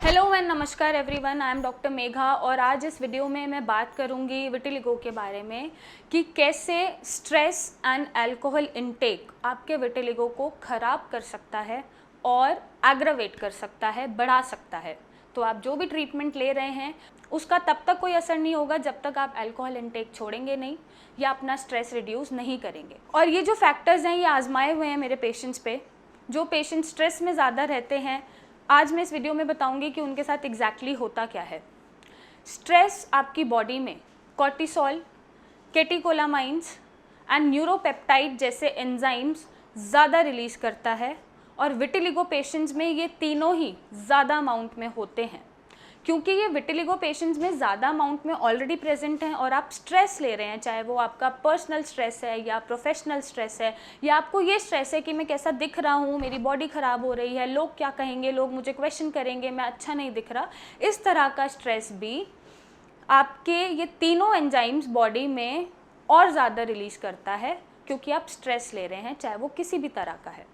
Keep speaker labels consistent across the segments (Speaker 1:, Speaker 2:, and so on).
Speaker 1: Hello and नमस्कार everyone, I am doctor Megha और आज इस वीडियो में मैं बात करूंगी विटिलिगो के बारे में कि कैसे स्ट्रेस एंड अल्कोहल इनटेक आपके विटिलिगो को ख़राब कर सकता है और एग्रावेट कर सकता है, बढ़ा सकता है। तो आप जो भी ट्रीटमेंट ले रहे हैं उसका तब तक कोई असर नहीं होगा जब तक आप अल्कोहल इनटेक छोड़ेंगे नहीं या अपना स्ट्रेस रिड्यूस नहीं करेंगे। और ये जो फैक्टर्स हैं ये आजमाए हुए हैं मेरे पेशेंट्स पे। जो पेशेंट स्ट्रेस में ज़्यादा रहते हैं, आज मैं इस वीडियो में बताऊंगी कि उनके साथ एग्जैक्टली होता क्या है। स्ट्रेस आपकी बॉडी में कॉर्टिसोल, कैटेकोलामाइंस एंड न्यूरोपेप्टाइड जैसे एंजाइम्स ज़्यादा रिलीज़ करता है और विटिलिगो पेशेंट्स में ये तीनों ही ज़्यादा अमाउंट में होते हैं। क्योंकि ये विटिलिगो पेशेंट्स में ज़्यादा अमाउंट में ऑलरेडी प्रेजेंट हैं और आप स्ट्रेस ले रहे हैं, चाहे वो आपका पर्सनल स्ट्रेस है या प्रोफेशनल स्ट्रेस है या आपको ये स्ट्रेस है कि मैं कैसा दिख रहा हूँ, मेरी बॉडी ख़राब हो रही है, लोग क्या कहेंगे, लोग मुझे क्वेश्चन करेंगे, मैं अच्छा नहीं दिख रहा। इस तरह का स्ट्रेस भी आपके ये तीनों एंजाइम्स बॉडी में और ज़्यादा रिलीज़ करता है क्योंकि आप स्ट्रेस ले रहे हैं, चाहे वो किसी भी तरह का है।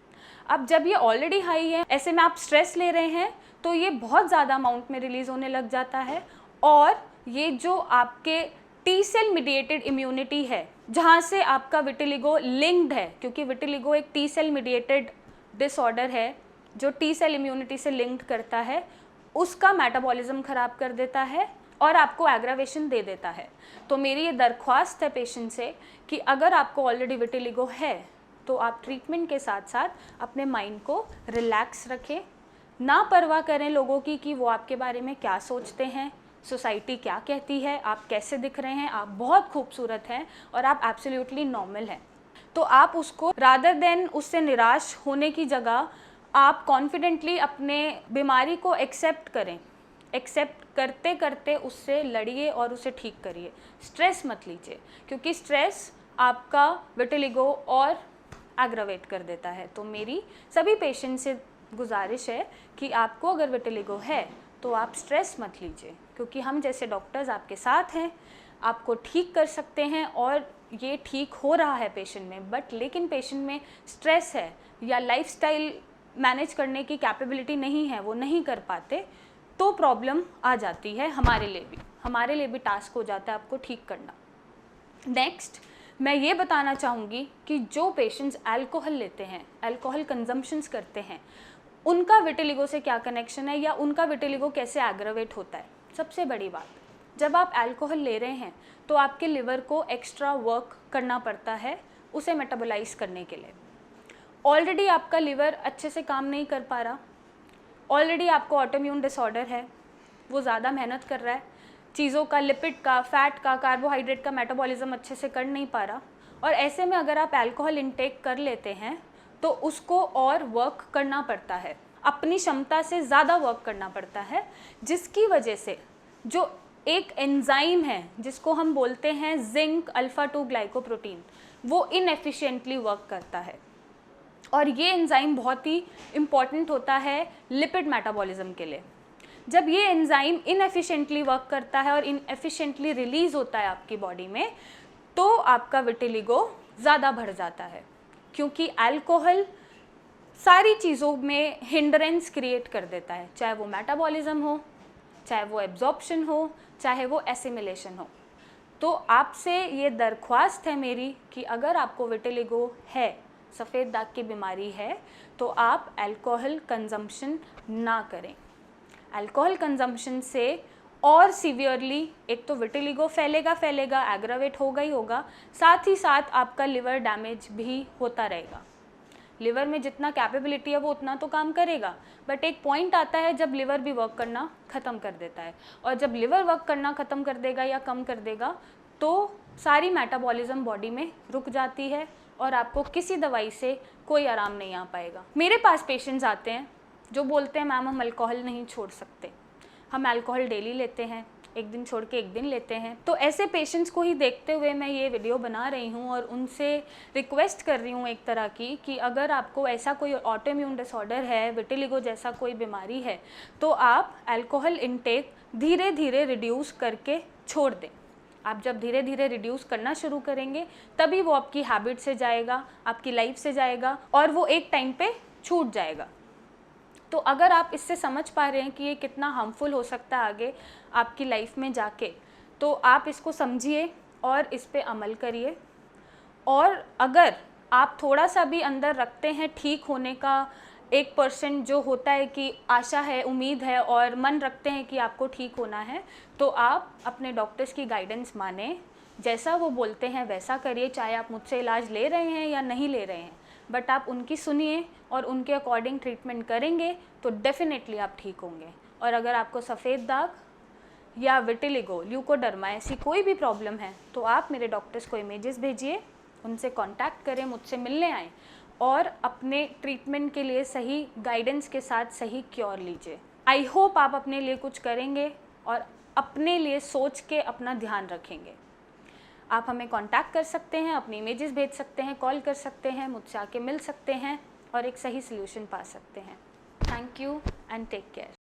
Speaker 1: अब जब ये ऑलरेडी हाई है, ऐसे में आप स्ट्रेस ले रहे हैं तो ये बहुत ज़्यादा अमाउंट में रिलीज़ होने लग जाता है और ये जो आपके टी सेल मीडिएटेड इम्यूनिटी है, जहाँ से आपका विटिलिगो लिंक्ड है, क्योंकि विटिलिगो एक टी सेल मीडिएटेड डिसऑर्डर है जो टी सेल इम्यूनिटी से लिंक्ड करता है, उसका मेटाबॉलिज्म ख़राब कर देता है और आपको एग्रावेशन दे देता है। तो मेरी ये दरख्वास्त है पेशेंट से कि अगर आपको ऑलरेडी विटिलिगो है तो आप ट्रीटमेंट के साथ साथ अपने माइंड को रिलैक्स रखें, ना परवाह करें लोगों की कि वो आपके बारे में क्या सोचते हैं, सोसाइटी क्या कहती है, आप कैसे दिख रहे हैं, आप बहुत खूबसूरत हैं और आप एब्सोल्युटली नॉर्मल हैं। तो आप उसको रादर देन उससे निराश होने की जगह आप कॉन्फिडेंटली अपने बीमारी को एक्सेप्ट करें। एक्सेप्ट करते करते उससे लड़िए और उसे ठीक करिए। स्ट्रेस मत लीजिए क्योंकि स्ट्रेस आपका विटिलिगो और एग्रावेट कर देता है। तो मेरी सभी पेशेंट से गुजारिश है कि आपको अगर विटिलिगो है तो आप स्ट्रेस मत लीजिए, क्योंकि हम जैसे डॉक्टर्स आपके साथ हैं, आपको ठीक कर सकते हैं और ये ठीक हो रहा है पेशेंट में। बट लेकिन पेशेंट में स्ट्रेस है या लाइफस्टाइल मैनेज करने की कैपेबिलिटी नहीं है, वो नहीं कर पाते, तो प्रॉब्लम आ जाती है। हमारे लिए भी टास्क हो जाता है आपको ठीक करना। नेक्स्ट मैं ये बताना चाहूँगी कि जो पेशेंट्स अल्कोहल लेते हैं, अल्कोहल कंजम्पशंस करते हैं, उनका विटिलिगो से क्या कनेक्शन है या उनका विटिलिगो कैसे एग्रावेट होता है। सबसे बड़ी बात, जब आप अल्कोहल ले रहे हैं तो आपके लिवर को एक्स्ट्रा वर्क करना पड़ता है उसे मेटाबोलाइज करने के लिए। ऑलरेडी आपका लिवर अच्छे से काम नहीं कर पा रहा, ऑलरेडी आपको ऑटोइम्यून डिसऑर्डर है, वो ज़्यादा मेहनत कर रहा है, चीज़ों का, लिपिड का, फैट का, कार्बोहाइड्रेट का मेटाबॉलिज्म अच्छे से कर नहीं पा रहा। और ऐसे में अगर आप अल्कोहल इंटेक कर लेते हैं तो उसको और वर्क करना पड़ता है, अपनी क्षमता से ज़्यादा वर्क करना पड़ता है, जिसकी वजह से जो एक एंजाइम है जिसको हम बोलते हैं जिंक अल्फा 2 ग्लाइकोप्रोटीन, वो इनएफिशिएंटली वर्क करता है। और ये एंजाइम बहुत ही इम्पॉर्टेंट होता है लिपिड मेटाबॉलिज्म के लिए। जब ये एंजाइम इनएफिशिएंटली वर्क करता है और इनएफिशिएंटली रिलीज़ होता है आपकी बॉडी में, तो आपका विटिलिगो ज़्यादा बढ़ जाता है, क्योंकि अल्कोहल सारी चीज़ों में हिंड्रेंस क्रिएट कर देता है, चाहे वो मेटाबॉलिज्म हो, चाहे वो एब्जॉर्प्शन हो, चाहे वो एसिमिलेशन हो। तो आपसे ये दरख्वास्त है मेरी कि अगर आपको विटिलिगो है, सफ़ेद दाग की बीमारी है, तो आप अल्कोहल कंजम्पशन ना करें। अल्कोहल कंजम्पशन से और सीवियरली एक तो विटिलिगो फैलेगा, एग्रावेट होगा ही होगा, साथ ही साथ आपका लिवर डैमेज भी होता रहेगा। लिवर में जितना कैपेबिलिटी है वो उतना तो काम करेगा, बट एक पॉइंट आता है जब लिवर भी वर्क करना ख़त्म कर देता है, और जब लिवर वर्क करना ख़त्म कर देगा या कम कर देगा तो सारी मेटाबॉलिज्म बॉडी में रुक जाती है और आपको किसी दवाई से कोई आराम नहीं आ पाएगा। मेरे पास पेशेंट्स आते हैं जो बोलते हैं मैम हम अल्कोहल नहीं छोड़ सकते, हम अल्कोहल डेली लेते हैं, एक दिन छोड़ के एक दिन लेते हैं। तो ऐसे पेशेंट्स को ही देखते हुए मैं ये वीडियो बना रही हूँ और उनसे रिक्वेस्ट कर रही हूँ एक तरह की कि अगर आपको ऐसा कोई ऑटोइम्यून डिसऑर्डर है, विटिलिगो जैसा कोई बीमारी है, तो आप अल्कोहल इंटेक धीरे धीरे रिड्यूस करके छोड़ दें। आप जब धीरे धीरे रिड्यूस करना शुरू करेंगे तभी वो आपकी हैबिट से जाएगा, आपकी लाइफ से जाएगा और वो एक टाइम पे छूट जाएगा। तो अगर आप इससे समझ पा रहे हैं कि ये कितना हार्मफुल हो सकता है आगे आपकी लाइफ में जाके, तो आप इसको समझिए और इस पे अमल करिए। और अगर आप थोड़ा सा भी अंदर रखते हैं ठीक होने का 1% जो होता है कि आशा है, उम्मीद है और मन रखते हैं कि आपको ठीक होना है, तो आप अपने डॉक्टर्स की गाइडेंस माने, जैसा वो बोलते हैं वैसा करिए। चाहे आप मुझसे इलाज ले रहे हैं या नहीं ले रहे हैं, बट आप उनकी सुनिए और उनके अकॉर्डिंग ट्रीटमेंट करेंगे तो डेफिनेटली आप ठीक होंगे। और अगर आपको सफ़ेद दाग या विटिलिगो, ल्यूकोडर्मा ऐसी कोई भी प्रॉब्लम है तो आप मेरे डॉक्टर्स को इमेजेस भेजिए, उनसे कांटेक्ट करें, मुझसे मिलने आएँ और अपने ट्रीटमेंट के लिए सही गाइडेंस के साथ सही क्योर लीजिए। आई होप आप अपने लिए कुछ करेंगे और अपने लिए सोच के अपना ध्यान रखेंगे। आप हमें कांटेक्ट कर सकते हैं, अपनी इमेजेस भेज सकते हैं, कॉल कर सकते हैं, मुझसे आके मिल सकते हैं और एक सही सल्यूशन पा सकते हैं। Thank you and take care.